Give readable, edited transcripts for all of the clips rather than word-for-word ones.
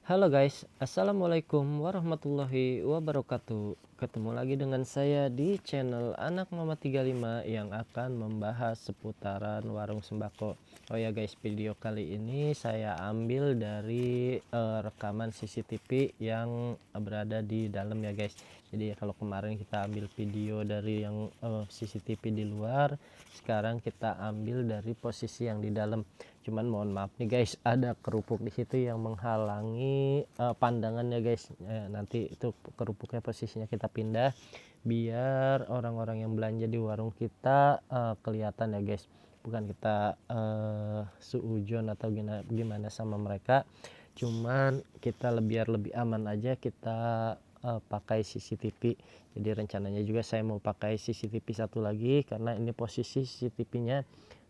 Halo guys, assalamualaikum warahmatullahi wabarakatuh. Ketemu lagi dengan saya di channel Anak Mama 35 yang akan membahas seputaran warung sembako. Oh ya guys, video kali ini saya ambil dari rekaman CCTV yang berada di dalam ya guys. Jadi kalau kemarin kita ambil video dari yang CCTV di luar, sekarang kita ambil dari posisi yang di dalam. Cuman mohon maaf nih guys, ada kerupuk di situ yang menghalangi pandangannya guys. Nanti itu kerupuknya posisinya kita pindah biar orang-orang yang belanja di warung kita kelihatan ya guys, bukan kita suujon atau gimana sama mereka. Cuman kita biar lebih aman aja kita pakai CCTV. Jadi rencananya juga saya mau pakai CCTV satu lagi karena ini posisi CCTV-nya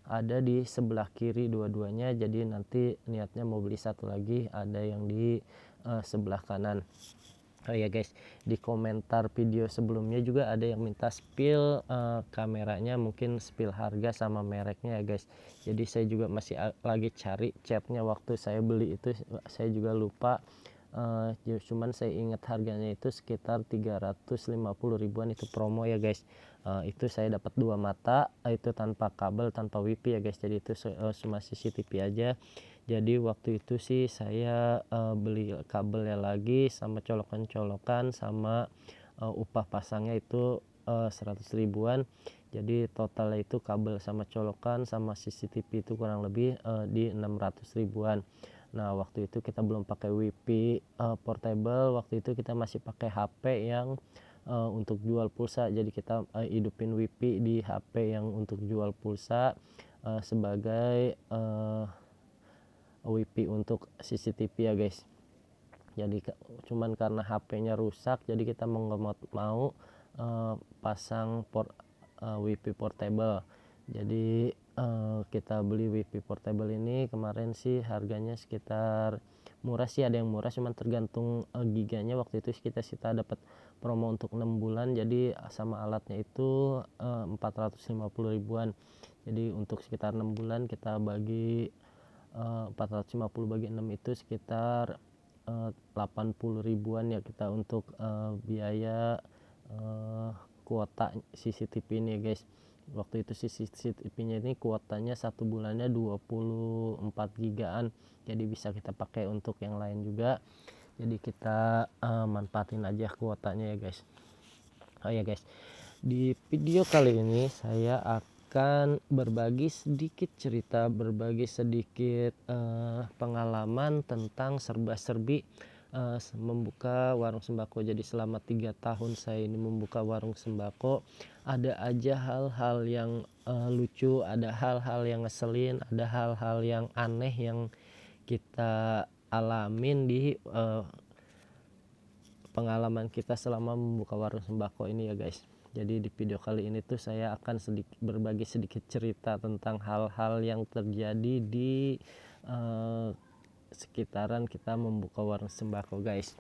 ada di sebelah kiri dua-duanya, jadi nanti niatnya mau beli satu lagi ada yang di sebelah kanan. Oh ya guys, di komentar video sebelumnya juga ada yang minta spill kameranya, mungkin spill harga sama mereknya ya guys. Jadi saya juga masih lagi cari chatnya waktu saya beli itu, saya juga lupa. Cuman saya ingat harganya itu sekitar 350 ribuan, itu promo ya guys. Itu saya dapat 2 mata, itu tanpa kabel, tanpa wifi ya guys, jadi itu cuma CCTV aja. Jadi waktu itu sih saya beli kabelnya lagi sama colokan-colokan sama upah pasangnya itu 100 ribuan. Jadi totalnya itu kabel sama colokan sama CCTV itu kurang lebih di 600 ribuan. Nah waktu itu kita belum pakai wifi portable, waktu itu kita masih pakai HP yang untuk jual pulsa. Jadi kita hidupin wifi di HP yang untuk jual pulsa sebagai wifi untuk CCTV ya guys. Jadi cuman karena HP-nya rusak, jadi kita mau pasang wifi portable. Jadi kita beli wifi portable ini kemarin sih harganya sekitar, murah sih, ada yang murah, cuman tergantung giganya. Waktu itu kita dapat promo untuk 6 bulan, jadi sama alatnya itu 450 ribuan. Jadi untuk sekitar 6 bulan kita bagi 450 bagi 6 itu sekitar 80 ribuan ya kita untuk biaya kuota CCTV ini guys. Waktu itu CCTV-nya ini kuotanya satu bulannya 24 gigaan, jadi bisa kita pakai untuk yang lain juga. Jadi kita manfaatin aja kuotanya ya guys. Oh ya guys, di video kali ini saya akan berbagi sedikit cerita, berbagi sedikit pengalaman tentang serba-serbi membuka warung sembako. Jadi selama 3 tahun saya ini membuka warung sembako, ada aja hal-hal yang lucu, ada hal-hal yang ngeselin, ada hal-hal yang aneh yang kita alamin di pengalaman kita selama membuka warung sembako ini ya guys. Jadi di video kali ini tuh saya akan berbagi sedikit cerita tentang hal-hal yang terjadi di sekitaran kita membuka warung sembako guys.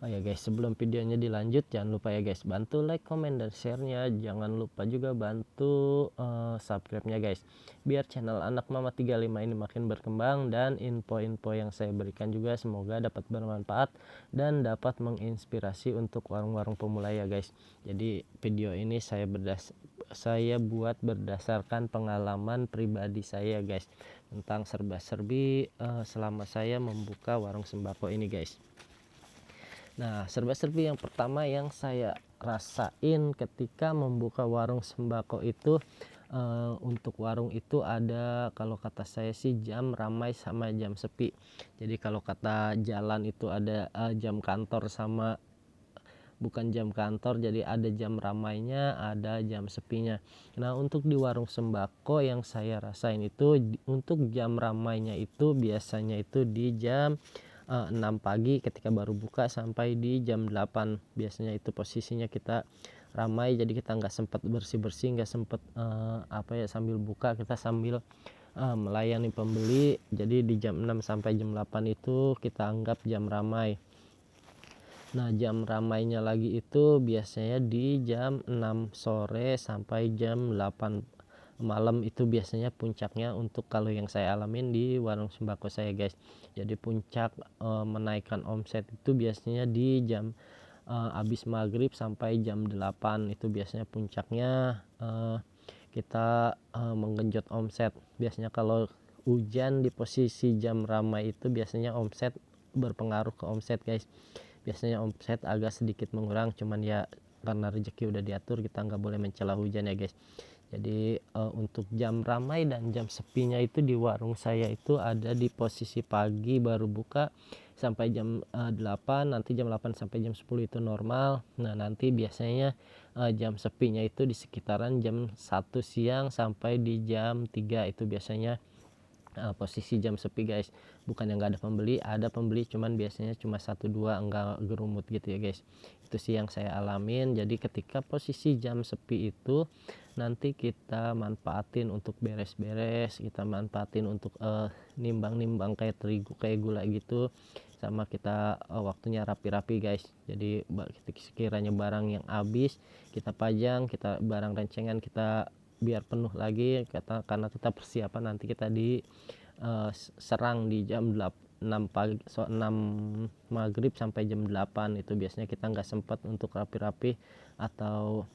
Oh ya guys, sebelum videonya dilanjut jangan lupa ya guys, bantu like, comment, dan share-nya. Jangan lupa juga bantu subscribe-nya guys, biar channel Anak Mama 35 ini makin berkembang, dan info-info yang saya berikan juga semoga dapat bermanfaat dan dapat menginspirasi untuk warung-warung pemula ya guys. Jadi video ini saya buat berdasarkan pengalaman pribadi saya guys, tentang serba-serbi selama saya membuka warung sembako ini guys. Nah, serba-serbi yang pertama yang saya rasain ketika membuka warung sembako itu, untuk warung itu ada, kalau kata saya sih, jam ramai sama jam sepi. Jadi kalau kata jalan itu ada jam kantor sama bukan jam kantor, jadi ada jam ramainya, ada jam sepinya. Nah untuk di warung sembako yang saya rasain itu, untuk jam ramainya itu biasanya itu di jam 6 pagi ketika baru buka sampai di jam 8 biasanya itu posisinya kita ramai. Jadi kita nggak sempat bersih-bersih, nggak sempat sambil buka, kita sambil melayani pembeli. Jadi di jam 6 sampai jam 8 itu kita anggap jam ramai. Nah jam ramainya lagi itu biasanya di jam 6 sore sampai jam 8 malam itu biasanya puncaknya untuk kalau yang saya alamin di warung sembako saya guys. Jadi puncak menaikkan omset itu biasanya di jam habis maghrib sampai jam 8 itu biasanya puncaknya kita menggenjot omset. Biasanya kalau hujan di posisi jam ramai itu biasanya omset berpengaruh ke omset guys. Biasanya omset agak sedikit mengurang, cuman ya karena rezeki udah diatur kita nggak boleh mencela hujan ya guys. Jadi untuk jam ramai dan jam sepinya itu di warung saya itu ada di posisi pagi baru buka sampai jam 8, nanti jam 8 sampai jam 10 itu normal. Nah nanti biasanya jam sepinya itu di sekitaran jam 1 siang sampai di jam 3 itu biasanya posisi jam sepi guys. Bukan yang nggak ada pembeli cuman biasanya cuma 1-2, enggak gerumut gitu ya guys. Itu sih yang saya alamin. Jadi ketika posisi jam sepi itu nanti kita manfaatin untuk beres-beres, kita manfaatin untuk nimbang-nimbang kayak terigu, kayak gula gitu, sama kita waktunya rapi-rapi guys. Jadi sekiranya barang yang habis kita pajang, kita barang rencengan kita biar penuh lagi karena kita persiapan nanti kita di serang di jam 6 pagi, 6 maghrib sampai jam 8 itu biasanya kita nggak sempat untuk rapi-rapi atau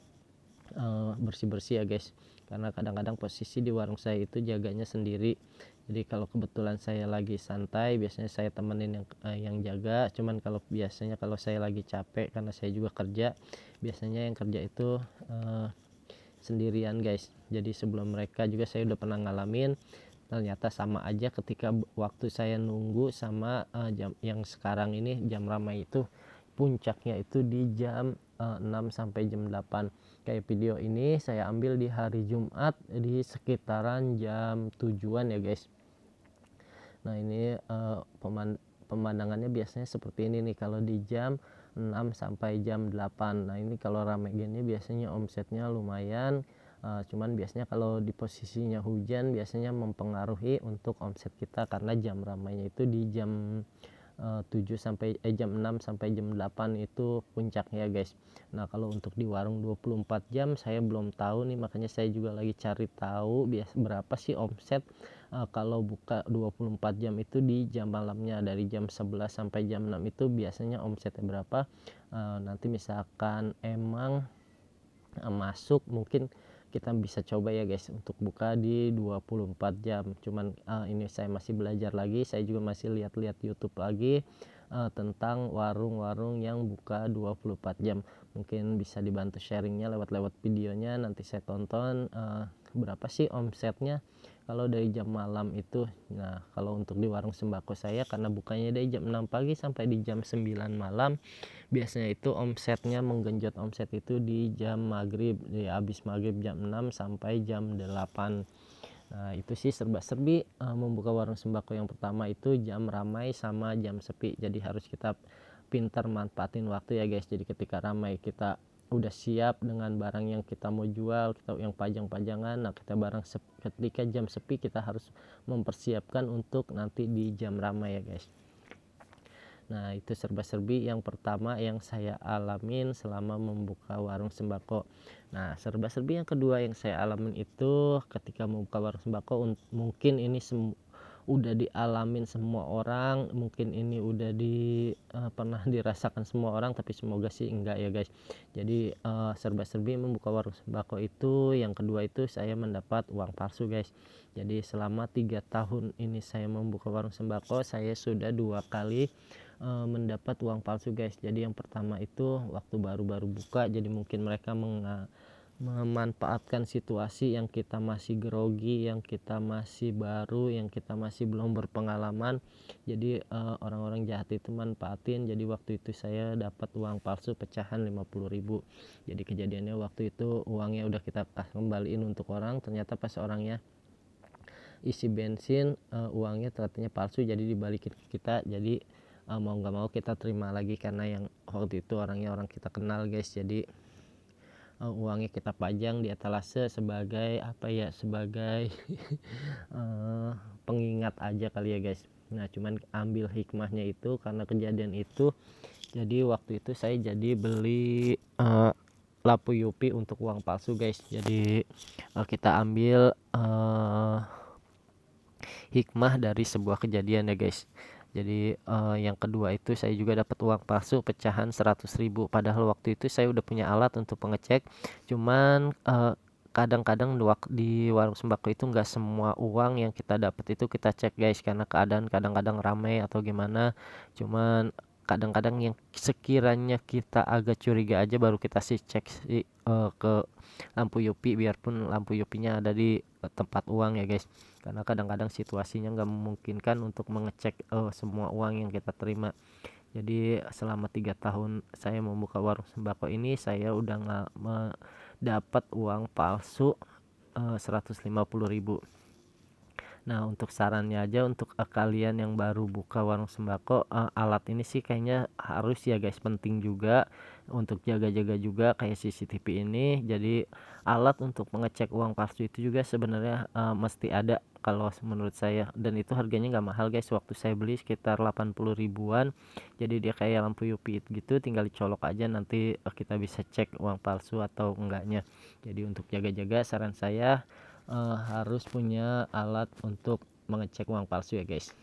bersih-bersih ya guys, karena kadang-kadang posisi di warung saya itu jaganya sendiri. Jadi kalau kebetulan saya lagi santai biasanya saya temenin yang jaga, cuman kalau biasanya kalau saya lagi capek karena saya juga kerja, biasanya yang kerja itu sendirian guys. Jadi sebelum mereka juga saya udah pernah ngalamin, ternyata sama aja ketika waktu saya nunggu sama jam yang sekarang ini jam ramai itu puncaknya itu di jam 6 sampai jam 8. Kayak video ini saya ambil di hari Jumat di sekitaran jam 7-an ya guys. Nah ini pemandangannya biasanya seperti ini nih kalau di jam 6 sampai jam 8. Nah ini kalau rame gini biasanya omsetnya lumayan. Cuman biasanya kalau di posisinya hujan biasanya mempengaruhi untuk omset kita karena jam ramainya itu di jam 7 sampai jam 6 sampai jam 8 itu puncaknya guys. Nah kalau untuk di warung 24 jam saya belum tahu nih, makanya saya juga lagi cari tahu berapa sih omset kalau buka 24 jam itu di jam malamnya dari jam 11 sampai jam 6 itu biasanya omsetnya berapa. Nanti misalkan emang masuk mungkin kita bisa coba ya guys untuk buka di 24 jam. Cuman ini saya masih belajar lagi, saya juga masih lihat-lihat YouTube lagi tentang warung-warung yang buka 24 jam. Mungkin bisa dibantu sharingnya lewat videonya, nanti saya tonton berapa sih omsetnya kalau dari jam malam itu. Nah kalau untuk di warung sembako saya karena bukanya dari jam 6 pagi sampai di jam 9 malam, biasanya itu omsetnya menggenjot omset itu di jam maghrib, di habis maghrib jam 6 sampai jam 8. Nah itu sih serba-serbi membuka warung sembako yang pertama itu jam ramai sama jam sepi. Jadi harus kita pintar manfaatin waktu ya guys. Jadi ketika ramai kita udah siap dengan barang yang kita mau jual, kita yang pajang-pajangan. Nah kita ketika jam sepi kita harus mempersiapkan untuk nanti di jam ramai ya guys. Nah itu serba-serbi yang pertama yang saya alamin selama membuka warung sembako. Nah serba-serbi yang kedua yang saya alamin itu ketika membuka warung sembako, mungkin ini udah dialamin semua orang, mungkin ini udah pernah dirasakan semua orang, tapi semoga sih enggak ya guys. Jadi serba-serbi membuka warung sembako itu yang kedua itu saya mendapat uang palsu guys. Jadi selama 3 tahun ini saya membuka warung sembako, saya sudah 2 kali mendapat uang palsu guys. Jadi yang pertama itu waktu baru-baru buka, jadi mungkin mereka memanfaatkan situasi yang kita masih grogi, yang kita masih baru, yang kita masih belum berpengalaman. Jadi orang-orang jahat itu manfaatin. Jadi waktu itu saya dapat uang palsu pecahan 50.000. Jadi kejadiannya waktu itu uangnya udah kita kembaliin untuk orang, ternyata pas orangnya isi bensin uangnya ternyata palsu, jadi dibalikin ke kita. Jadi mau nggak mau kita terima lagi karena yang waktu itu orangnya orang kita kenal guys. Jadi uangnya kita pajang di etalase sebagai apa ya, sebagai pengingat aja kali ya guys. Nah cuman ambil hikmahnya itu karena kejadian itu, jadi waktu itu saya jadi beli lampu UV untuk uang palsu guys. Jadi kita ambil hikmah dari sebuah kejadian ya guys. Jadi yang kedua itu saya juga dapat uang palsu pecahan 100.000, padahal waktu itu saya udah punya alat untuk pengecek. Cuman kadang-kadang di warung sembako itu nggak semua uang yang kita dapat itu kita cek guys, karena keadaan kadang-kadang ramai atau gimana. Cuman kadang-kadang yang sekiranya kita agak curiga aja baru kita sih cek ke lampu UV, biarpun lampu UV-nya ada di tempat uang ya guys, karena kadang-kadang situasinya nggak memungkinkan untuk mengecek semua uang yang kita terima. Jadi selama 3 tahun saya membuka warung sembako ini, saya udah nggak mendapat uang palsu 150.000. Nah, untuk sarannya aja untuk kalian yang baru buka warung sembako, alat ini sih kayaknya harus ya guys, penting juga untuk jaga-jaga juga kayak CCTV ini. Jadi alat untuk mengecek uang palsu itu juga sebenarnya mesti ada kalau menurut saya, dan itu harganya nggak mahal guys. Waktu saya beli sekitar 80 ribuan, jadi dia kayak lampu UV gitu, tinggal dicolok aja, nanti kita bisa cek uang palsu atau enggaknya. Jadi untuk jaga-jaga saran saya harus punya alat untuk mengecek uang palsu ya guys.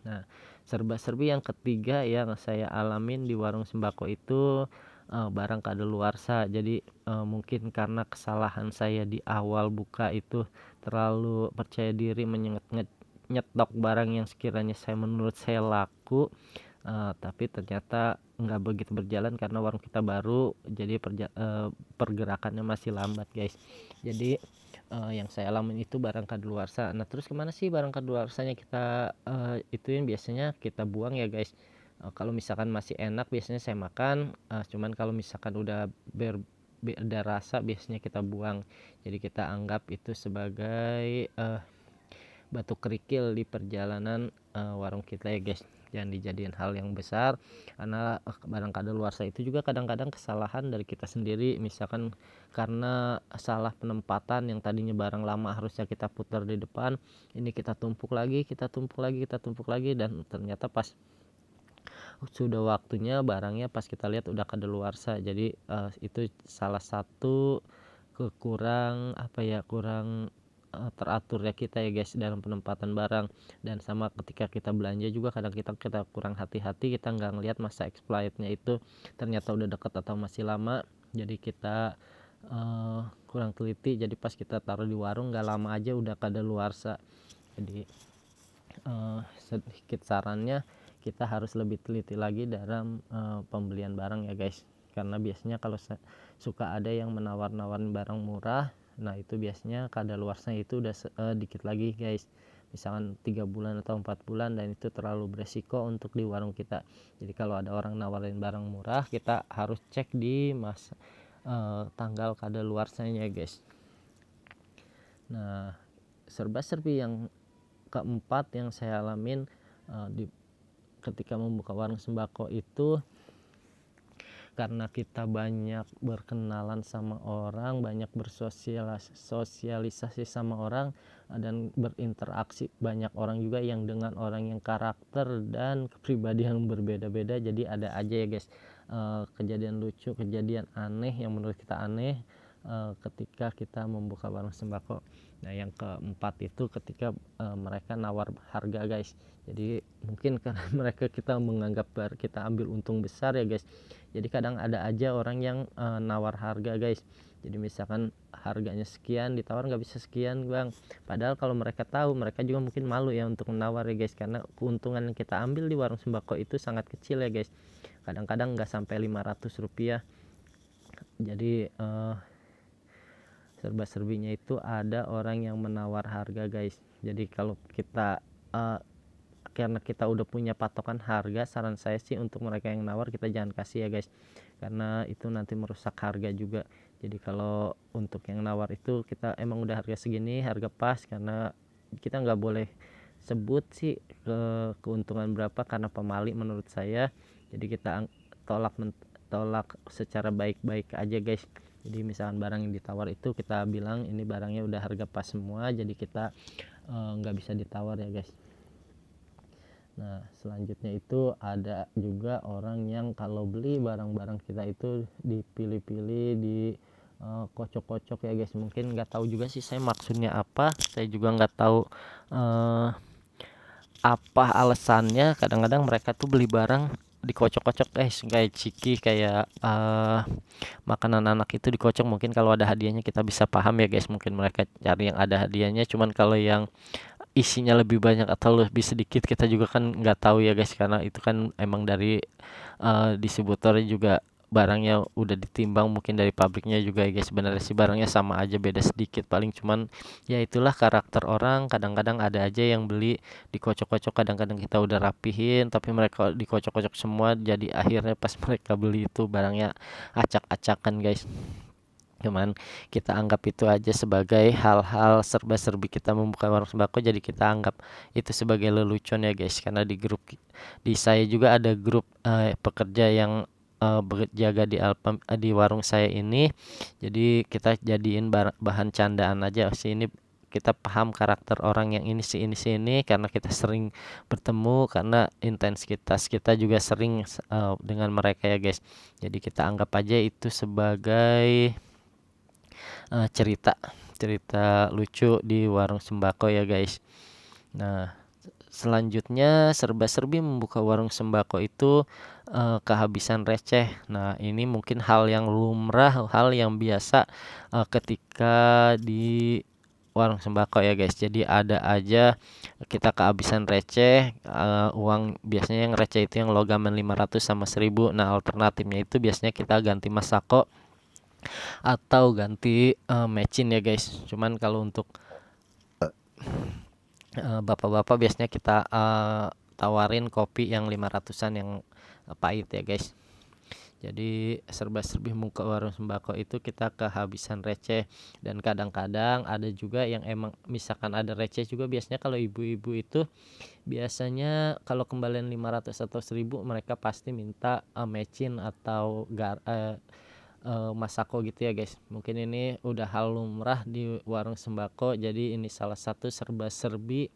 Nah, serba-serbi yang ketiga yang saya alamin di warung sembako itu barang kadaluarsa. Jadi mungkin karena kesalahan saya di awal buka itu terlalu percaya diri nyetok barang yang sekiranya menurut saya laku, tapi ternyata nggak begitu berjalan karena warung kita baru, jadi pergerakannya masih lambat guys. Jadi yang saya alamin itu barang kadaluarsa. Nah, terus kemana sih barang kadaluarsanya kita ituin? Biasanya kita buang ya guys. Kalau misalkan masih enak biasanya saya makan, cuman kalau misalkan udah beda rasa biasanya kita buang. Jadi kita anggap itu sebagai batu kerikil di perjalanan warung kita ya guys. Jangan dijadiin hal yang besar, karena barang kadaluarsa itu juga kadang-kadang kesalahan dari kita sendiri. Misalkan karena salah penempatan, yang tadinya barang lama harusnya kita putar di depan, ini kita tumpuk lagi, dan ternyata pas sudah waktunya barangnya pas kita lihat udah kadaluarsa. Jadi itu salah satu kurang teratur ya kita ya guys dalam penempatan barang. Dan sama ketika kita belanja juga kadang kita kurang hati-hati, kita nggak ngelihat masa expirednya itu ternyata udah deket atau masih lama. Jadi kita kurang teliti, jadi pas kita taruh di warung nggak lama aja udah kadaluarsa. Jadi sedikit sarannya, kita harus lebih teliti lagi dalam pembelian barang ya guys, karena biasanya kalau suka ada yang menawar-nawarin barang murah, nah itu biasanya kadaluarsanya itu udah dikit lagi guys, misalkan 3 bulan atau 4 bulan, dan itu terlalu beresiko untuk di warung kita. Jadi kalau ada orang nawarin barang murah, kita harus cek di tanggal kadaluarsanya guys. Nah, serba-serbi yang keempat yang saya alamin ketika membuka warung sembako itu, karena kita banyak berkenalan sama orang, banyak bersosialisasi sama orang, dan berinteraksi banyak orang juga yang dengan orang yang karakter dan kepribadian yang berbeda-beda. Jadi ada aja ya guys kejadian lucu, kejadian aneh yang menurut kita aneh ketika kita membuka warung sembako. Nah, yang keempat itu ketika mereka nawar harga guys. Jadi mungkin karena mereka kita menganggap kita ambil untung besar ya guys. Jadi kadang ada aja orang yang nawar harga guys. Jadi misalkan harganya sekian, ditawar nggak bisa sekian bang, padahal kalau mereka tahu, mereka juga mungkin malu ya untuk menawar ya guys, karena keuntungan yang kita ambil di warung sembako itu sangat kecil ya guys, kadang-kadang nggak sampai 500 rupiah. Jadi serba-serbinya itu ada orang yang menawar harga guys. Jadi kalau kita karena kita udah punya patokan harga, saran saya sih untuk mereka yang nawar kita jangan kasih ya guys, karena itu nanti merusak harga juga. Jadi kalau untuk yang nawar itu kita emang udah harga segini, harga pas, karena kita nggak boleh sebut sih keuntungan berapa karena pemali menurut saya. Jadi kita tolak secara baik-baik aja guys. Jadi misalkan barang yang ditawar itu kita bilang ini barangnya udah harga pas semua, jadi kita nggak bisa ditawar ya guys. Nah, selanjutnya itu ada juga orang yang kalau beli barang-barang kita itu dipilih-pilih, di kocok-kocok ya guys. Mungkin nggak tahu juga sih saya maksudnya apa. Saya juga nggak tahu eh, apa alasannya. Kadang-kadang mereka tuh beli barang dikocok-kocok guys, kayak ciki, kayak makanan anak itu dikocok. Mungkin kalau ada hadiahnya kita bisa paham ya guys, mungkin mereka cari yang ada hadiahnya. Cuman kalau yang isinya lebih banyak atau lebih sedikit kita juga kan nggak tahu ya guys, karena itu kan emang dari distributornya juga barangnya udah ditimbang mungkin dari pabriknya juga ya guys. Sebenarnya sih barangnya sama aja, beda sedikit paling, cuman ya itulah karakter orang. Kadang-kadang ada aja yang beli dikocok-kocok, kadang-kadang kita udah rapihin tapi mereka dikocok-kocok semua, jadi akhirnya pas mereka beli itu barangnya acak-acakan guys. Cuman kita anggap itu aja sebagai hal-hal serba-serbi kita membuka warung sembako, jadi kita anggap itu sebagai lelucon ya guys. Karena di saya juga ada grup pekerja yang berjaga di warung saya ini, jadi kita jadiin bahan candaan aja sih. Ini kita paham karakter orang yang ini sih, ini sih, ini karena kita sering bertemu, karena intensitas kita juga sering dengan mereka ya guys. Jadi kita anggap aja itu sebagai cerita cerita lucu di warung sembako ya guys. Nah, selanjutnya serba-serbi membuka warung sembako itu kehabisan receh. Nah, ini mungkin hal yang lumrah, hal yang biasa ketika di warung sembako ya guys. Jadi ada aja kita kehabisan receh, uang biasanya yang receh itu yang logaman 500 sama 1000. Nah, alternatifnya itu biasanya kita ganti masako atau ganti mecin ya guys. Cuman kalau untuk bapak-bapak biasanya kita tawarin kopi yang 500-an yang pahit ya guys. Jadi serba-serbi muka warung sembako itu kita kehabisan receh. Dan kadang-kadang ada juga yang emang misalkan ada receh juga, biasanya kalau ibu-ibu itu biasanya kalau kembalian 500 atau 1000 mereka pasti minta mecin atau masako gitu ya guys. Mungkin ini udah hal lumrah di warung sembako, jadi ini salah satu serba-serbi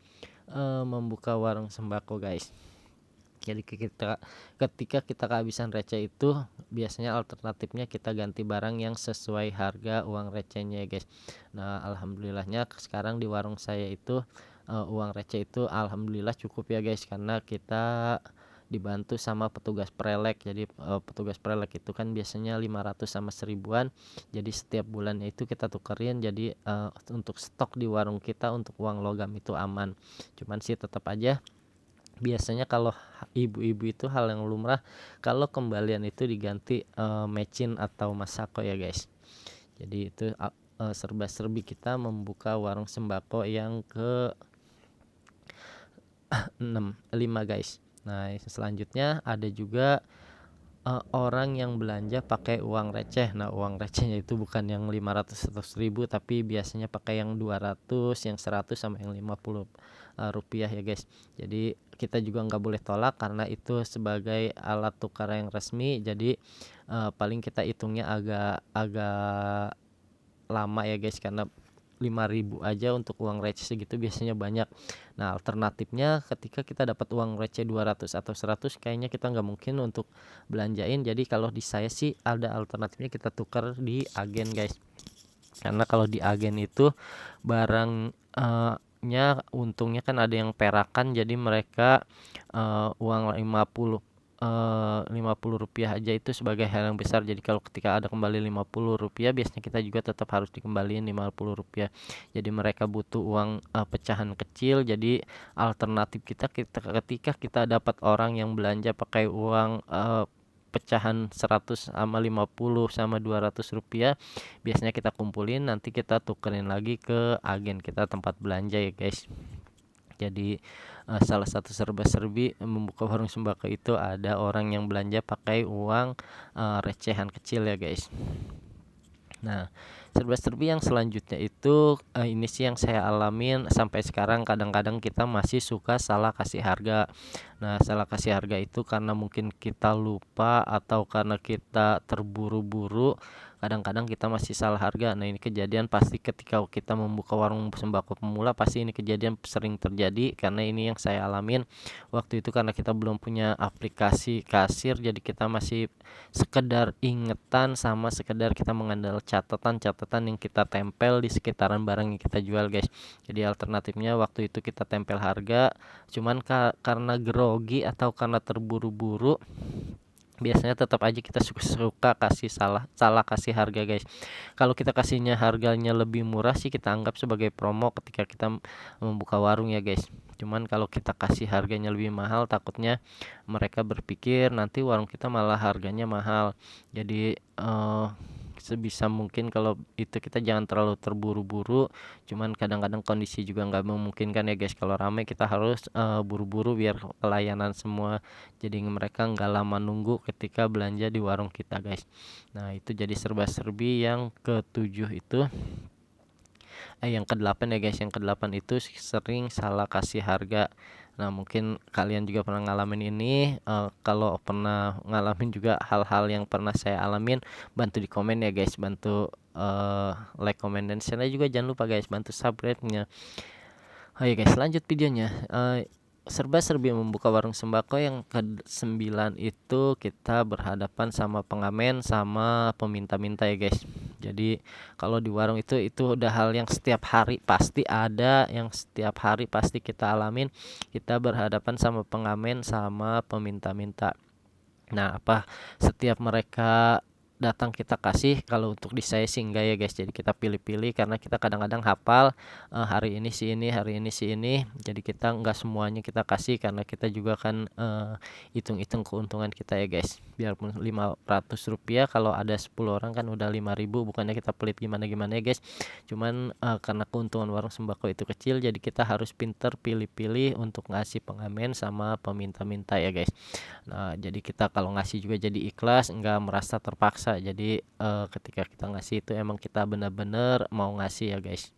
membuka warung sembako guys. Jadi ketika kita kehabisan receh itu biasanya alternatifnya kita ganti barang yang sesuai harga uang recehnya ya guys. Nah, alhamdulillahnya sekarang di warung saya itu uang receh itu alhamdulillah cukup ya guys, karena kita dibantu sama petugas prelek. Jadi petugas prelek itu kan biasanya 500 sama 1000-an. Jadi setiap bulannya itu kita tukerin, jadi untuk stok di warung kita untuk uang logam itu aman. Cuman sih tetap aja biasanya kalau ibu-ibu itu hal yang lumrah kalau kembalian itu diganti mecin atau masako ya guys. Jadi itu serba-serbi kita membuka warung sembako yang ke 5 guys. Nah, selanjutnya ada juga orang yang belanja pakai uang receh. Nah, uang recehnya itu bukan yang 500 atau 1000 tapi biasanya pakai yang 200, yang 100 sama yang 50 rupiah ya guys. Jadi kita juga nggak boleh tolak karena itu sebagai alat tukar yang resmi. Jadi paling kita hitungnya agak agak lama ya guys, karena 5.000 aja untuk uang receh segitu biasanya banyak. Nah, alternatifnya ketika kita dapat uang receh 200 atau 100 kayaknya kita nggak mungkin untuk belanjain. Jadi kalau di saya sih ada alternatifnya, kita tukar di agen guys. Karena kalau di agen itu barang untungnya kan ada yang perakan, jadi mereka uang 50 rupiah aja itu sebagai hal yang besar. Jadi kalau ketika ada kembali 50 rupiah biasanya kita juga tetap harus dikembaliin 50 rupiah. Jadi mereka butuh uang pecahan kecil. Jadi alternatif kita ketika kita dapat orang yang belanja pakai uang pecahan 100 sama 50 sama 200 rupiah, biasanya kita kumpulin, nanti kita tukerin lagi ke agen kita tempat belanja ya guys. Jadi salah satu serba-serbi membuka warung sembako itu ada orang yang belanja pakai uang recehan kecil ya guys. Nah, serba-serbi yang selanjutnya itu ini sih yang saya alamin sampai sekarang. Kadang-kadang kita masih suka salah kasih harga. Nah, salah kasih harga itu karena mungkin kita lupa atau karena kita terburu-buru kadang-kadang kita masih salah harga. Nah, ini kejadian pasti ketika kita membuka warung sembako pemula, pasti ini kejadian sering terjadi, karena ini yang saya alamin waktu itu. Karena kita belum punya aplikasi kasir, jadi kita masih sekedar ingetan sama sekedar kita mengandalkan catatan-catatan yang kita tempel di sekitaran barang yang kita jual, guys. Jadi alternatifnya waktu itu kita tempel harga, cuman karena grogi atau karena terburu-buru, biasanya tetap aja kita suka kasih salah kasih harga, guys. Kalau kita kasihnya harganya lebih murah sih kita anggap sebagai promo ketika kita membuka warung ya, guys. Cuman kalau kita kasih harganya lebih mahal, takutnya mereka berpikir nanti warung kita malah harganya mahal. Jadi sebisa mungkin kalau itu kita jangan terlalu terburu-buru. Cuman kadang-kadang kondisi juga nggak memungkinkan ya, guys. Kalau ramai kita harus buru-buru biar pelayanan semua, jadi mereka nggak lama nunggu ketika belanja di warung kita, guys. Nah, itu jadi serba-serbi yang ketujuh itu. Yang kedelapan ya, guys. Yang kedelapan itu sering salah kasih harga. Nah, mungkin kalian juga pernah ngalamin ini. Kalau pernah ngalamin juga hal-hal yang pernah saya alamin, bantu di komen ya, guys. Bantu like, comment, dan share juga. Jangan lupa, guys, bantu subscribe-nya. Oke, guys, lanjut videonya. Serba-serbi membuka warung sembako yang ke-9 itu kita berhadapan sama pengamen sama peminta-minta ya, guys. Jadi kalau di warung itu udah hal yang setiap hari pasti ada, yang setiap hari pasti kita alamin. Kita berhadapan sama pengamen sama peminta-minta. Nah, setiap mereka datang kita kasih. Kalau untuk di saya sih enggak ya, guys. Jadi kita pilih-pilih karena kita kadang-kadang hafal hari ini si ini, hari ini si ini. Jadi kita enggak semuanya kita kasih, karena kita juga kan hitung-hitung keuntungan kita ya, guys. Biarpun Rp500, kalau ada 10 orang kan udah 5.000. Bukannya kita pelit gimana-gimana ya, guys. Cuman karena keuntungan warung sembako itu kecil, jadi kita harus pinter pilih-pilih untuk ngasih pengamen sama peminta-minta ya, guys. Nah, jadi kita kalau ngasih juga jadi ikhlas, enggak merasa terpaksa. Jadi ketika kita ngasih itu emang kita benar-benar mau ngasih ya, guys.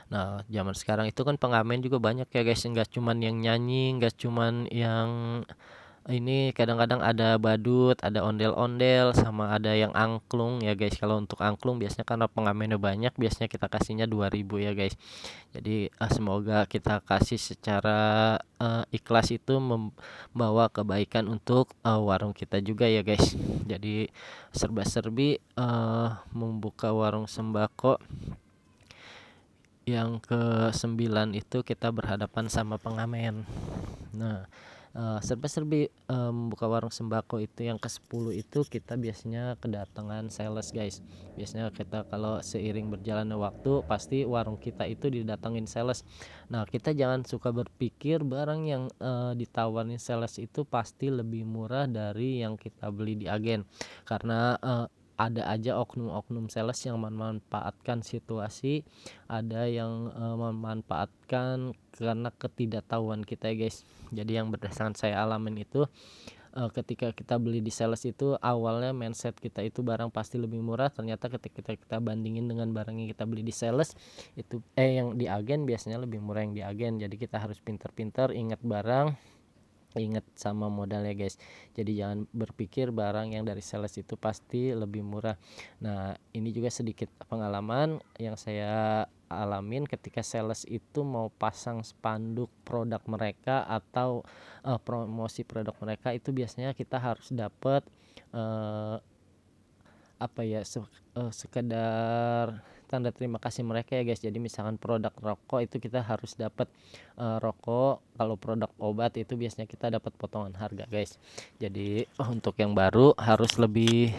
Nah, zaman sekarang itu kan pengamen juga banyak ya, guys. Enggak cuman yang nyanyi, enggak cuman yang ini, kadang-kadang ada badut, ada ondel-ondel, sama ada yang angklung ya, guys. Kalau untuk angklung biasanya karena pengamennya banyak, biasanya kita kasihnya 2.000 ya, guys. Jadi semoga kita kasih secara ikhlas itu membawa kebaikan untuk warung kita juga ya, guys. Jadi serba-serbi membuka warung sembako yang ke-9 itu kita berhadapan sama pengamen. Nah, serba-serbi membuka warung sembako itu yang ke-10 itu kita biasanya kedatangan sales, guys. Biasanya kita kalau seiring berjalannya waktu pasti warung kita itu didatengin sales. Nah, kita jangan suka berpikir barang yang ditawarin sales itu pasti lebih murah dari yang kita beli di agen, karena ada aja oknum-oknum sales yang memanfaatkan situasi, ada yang memanfaatkan karena ketidaktahuan kita ya, guys. Jadi yang berdasarkan saya alamin itu, ketika kita beli di sales itu awalnya mindset kita itu barang pasti lebih murah. Ternyata ketika kita bandingin dengan barang yang kita beli di sales itu yang di agen biasanya lebih murah yang di agen. Jadi kita harus pintar-pintar ingat barang, ingat sama modalnya, guys. Jadi jangan berpikir barang yang dari sales itu pasti lebih murah. Nah, ini juga sedikit pengalaman yang saya alamin ketika sales itu mau pasang spanduk produk mereka atau promosi produk mereka, itu biasanya kita harus dapat sekedar tanda terima kasih mereka ya, guys. Jadi misalkan produk rokok itu kita harus dapat rokok. Kalau produk obat itu biasanya kita dapat potongan harga, guys. Jadi untuk yang baru harus lebih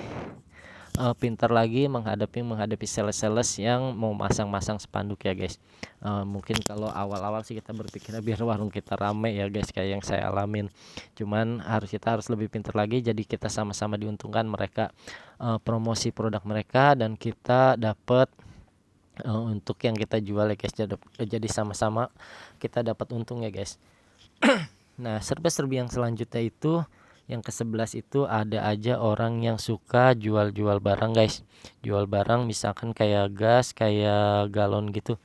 pintar lagi menghadapi sales-sales yang mau masang-masang spanduk ya, guys. Mungkin kalau awal-awal sih kita berpikir biar warung kita rame ya, guys, kayak yang saya alamin. Cuman kita harus lebih pintar lagi, jadi kita sama-sama diuntungkan. Mereka promosi produk mereka dan kita dapat untuk yang kita jual ya, guys. Jadi sama-sama kita dapat untung ya, guys. Nah, serba-serbi yang selanjutnya itu yang ke-11 itu ada aja orang yang suka jual-jual barang, guys. Jual barang misalkan kayak gas, kayak galon gitu.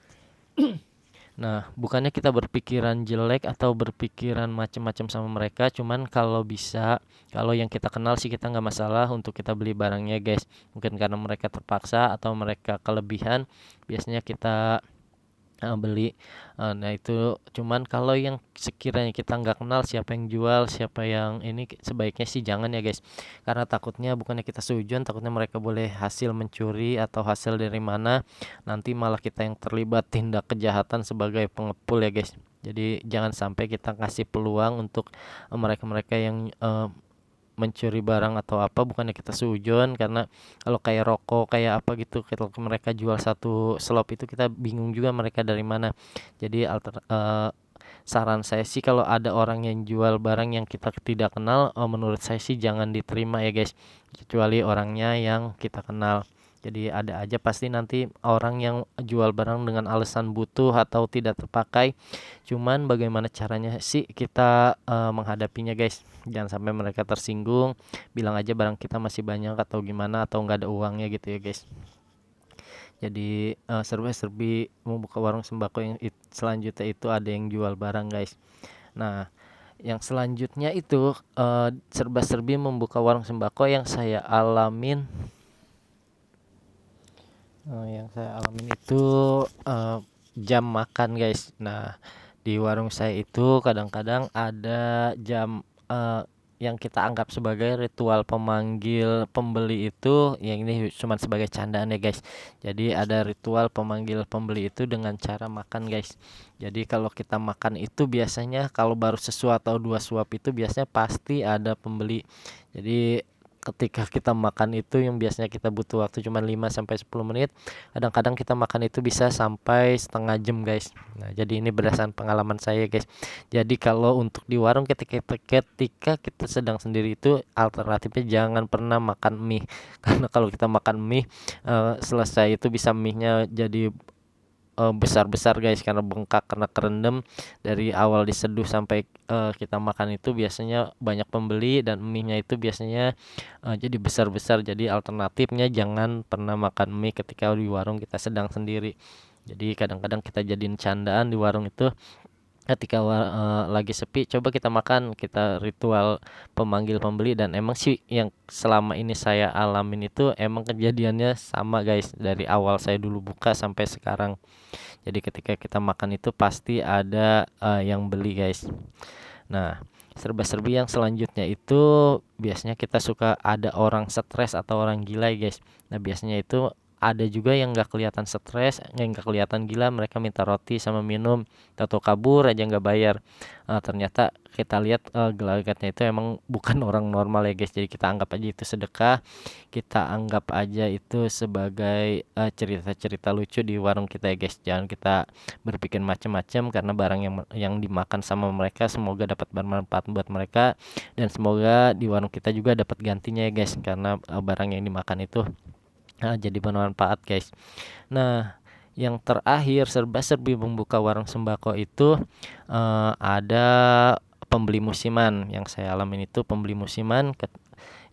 Nah, bukannya kita berpikiran jelek atau berpikiran macem-macem sama mereka, cuman kalau bisa, kalau yang kita kenal sih kita nggak masalah untuk kita beli barangnya guys. Mungkin karena mereka terpaksa atau mereka kelebihan, biasanya kita beli. Nah itu cuman kalau yang sekiranya kita nggak kenal siapa yang jual, siapa yang ini, sebaiknya sih jangan ya guys. Karena takutnya bukannya kita seujuan, takutnya mereka boleh hasil mencuri atau hasil dari mana, nanti malah kita yang terlibat tindak kejahatan sebagai pengepul ya guys. Jadi jangan sampai kita kasih peluang untuk mereka-mereka yang mencuri barang atau apa, bukannya kita seujon. Karena kalau kayak rokok kayak apa gitu, kalau mereka jual satu slop itu kita bingung juga mereka dari mana. Jadi saran saya sih kalau ada orang yang jual barang yang kita tidak kenal, menurut saya sih jangan diterima ya guys, kecuali orangnya yang kita kenal. Jadi ada aja pasti nanti orang yang jual barang dengan alasan butuh atau tidak terpakai. Cuman bagaimana caranya sih kita menghadapinya guys. Jangan sampai mereka tersinggung, bilang aja barang kita masih banyak atau gimana, atau nggak ada uangnya gitu ya guys. Jadi serba-serbi membuka warung sembako yang selanjutnya itu ada yang jual barang guys. Nah, yang selanjutnya itu serba-serbi membuka warung sembako yang saya alamin. Yang saya alamin itu jam makan guys. Nah, di warung saya itu kadang-kadang ada jam yang kita anggap sebagai ritual pemanggil pembeli itu, yang ini cuma sebagai candaan ya guys. Jadi ada ritual pemanggil pembeli itu dengan cara makan guys. Jadi kalau kita makan itu biasanya kalau baru sesuap atau dua suap itu biasanya pasti ada pembeli. Jadi ketika kita makan itu yang biasanya kita butuh waktu cuma 5 sampai 10 menit, kadang-kadang kita makan itu bisa sampai setengah jam guys. Nah, jadi ini berdasarkan pengalaman saya guys. Jadi kalau untuk di warung ketika kita sedang sendiri itu alternatifnya jangan pernah makan mie. Karena kalau kita makan mie, selesai itu bisa mie-nya jadi besar-besar guys, karena bengkak, karena kerendam. Dari awal diseduh sampai kita makan itu biasanya banyak pembeli, dan mie-nya itu biasanya jadi besar-besar. Jadi alternatifnya jangan pernah makan mie ketika di warung kita sedang sendiri. Jadi kadang-kadang kita jadiin candaan di warung itu, ketika lagi sepi coba kita makan, kita ritual pemanggil pembeli. Dan emang sih yang selama ini saya alamin itu emang kejadiannya sama guys, dari awal saya dulu buka sampai sekarang. Jadi ketika kita makan itu pasti ada yang beli guys. Nah, serba-serbi yang selanjutnya itu biasanya kita suka ada orang stres atau orang gila guys. Nah, biasanya itu ada juga yang nggak kelihatan stres, yang nggak kelihatan gila, mereka minta roti sama minum, atau kabur aja nggak bayar. Ternyata kita lihat gelagatnya itu emang bukan orang normal ya guys. Jadi kita anggap aja itu sedekah, kita anggap aja itu sebagai cerita-cerita lucu di warung kita ya guys. Jangan kita berpikir macam-macam, karena barang yang dimakan sama mereka semoga dapat bermanfaat buat mereka, dan semoga di warung kita juga dapat gantinya ya guys, karena barang yang dimakan itu jadi bermanfaat guys. Nah, yang terakhir serba-serbi membuka warung sembako itu ada pembeli musiman. Yang saya alamin itu pembeli musiman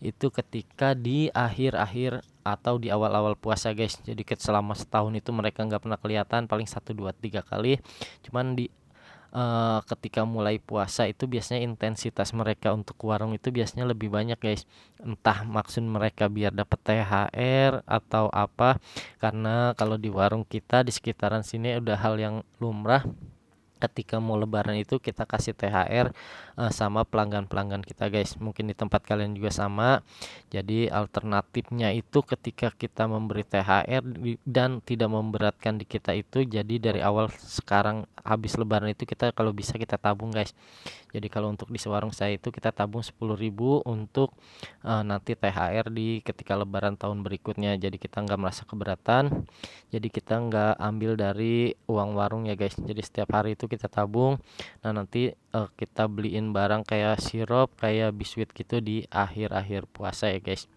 itu ketika di akhir-akhir atau di awal-awal puasa guys. Jadi selama setahun itu mereka nggak pernah kelihatan, paling 1 2 3 kali. Cuman ketika mulai puasa itu biasanya intensitas mereka untuk warung itu biasanya lebih banyak guys. Entah maksud mereka biar dapat THR atau apa, karena kalau di warung kita di sekitaran sini udah hal yang lumrah, ketika mau lebaran itu kita kasih THR sama pelanggan-pelanggan kita guys. Mungkin di tempat kalian juga sama. Jadi alternatifnya itu ketika kita memberi THR dan tidak memberatkan di kita itu, jadi dari awal sekarang habis lebaran itu kita kalau bisa kita tabung guys. Jadi kalau untuk di warung saya itu kita tabung 10.000 untuk nanti THR di ketika lebaran tahun berikutnya. Jadi kita nggak merasa keberatan, jadi kita nggak ambil dari uang warung ya guys. Jadi setiap hari itu kita tabung. Nah nanti kita beliin barang kayak sirup, kayak biskuit gitu di akhir-akhir puasa ya guys.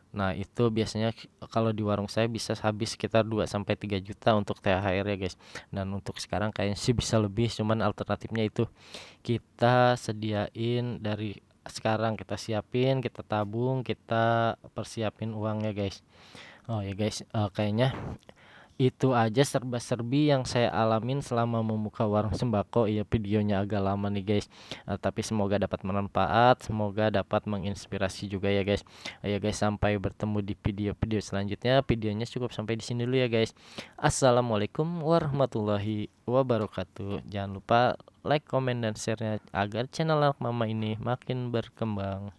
Nah itu biasanya kalau di warung saya bisa habis sekitar 2 sampai 3 juta untuk THR ya guys. Dan untuk sekarang kayaknya sih bisa lebih, cuman alternatifnya itu kita sediain dari sekarang, kita siapin, kita tabung, kita persiapin uangnya guys. Oh ya guys, kayaknya Itu aja serba-serbi yang saya alamin selama membuka warung sembako. Ya, videonya agak lama nih guys. Tapi semoga dapat bermanfaat, semoga dapat menginspirasi juga ya guys. Ayo guys, sampai bertemu di video-video selanjutnya. Videonya cukup sampai di sini dulu ya guys. Assalamualaikum warahmatullahi wabarakatuh. Jangan lupa like, komen, dan share-nya agar channel Anak Mama ini makin berkembang.